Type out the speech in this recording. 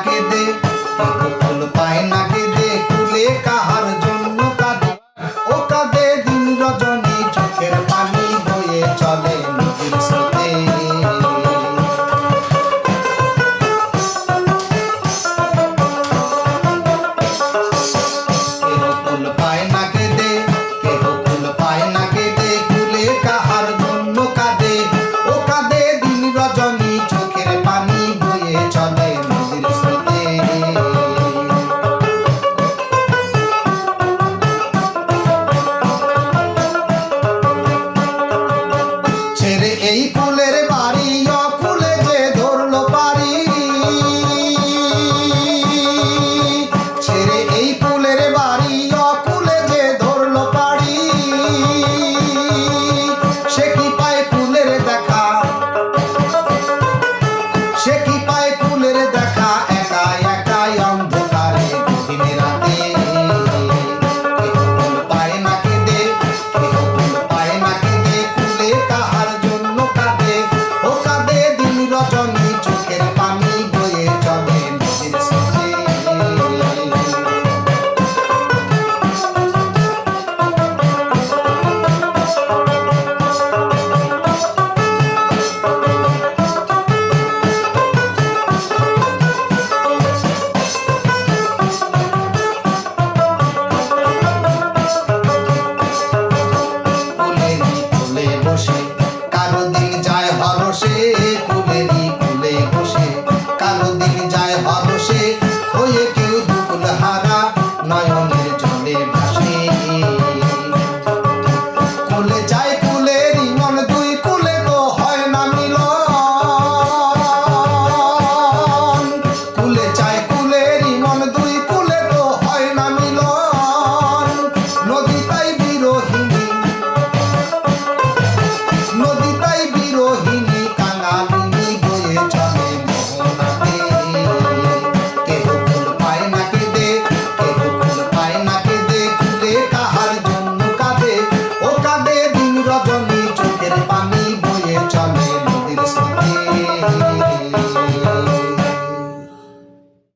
কেঁদে, কেহ কুল পায় না কেঁদে, কুলে কাহার জন্য কাঁদে। ও কাঁদে দিন রজনী, চোখের পানি বয়ে চলে নদীর স্রোতে। কেহ কুল পায় না কেঁদে, কেহ কুল পায় না কেঁদে, কুলে কাহার জন্য কাঁদে। ও কাঁদে দিন রজনী, চোখের পানি বয়ে চলে নদীর স্রোতে। ছেড়ে এই কুলের বাড়ি, অকুলে যে ধরলো পারি। ছেড়ে এই কুলের বাড়ি, অকুলে যে ধরলো পারি। সে কি পায় কুলের দেখা, সে কি পায় কুলের দেখা, একা একাই অন্ধকারে গহীন রাতে। কেহ কুল পায় না কেঁদে, কেহ কুল পায় না কেঁদে, কুলে কাহার জন্য কাঁদে। ও কাঁদে দিন রজনী, চোখের পানি বয়ে চলে নদীর স্রোতে। কুলেরই কুলে বসে কারো দিন যায় হরষে, কুলেরই কুলে বসে কারো দিন যায় হরষে।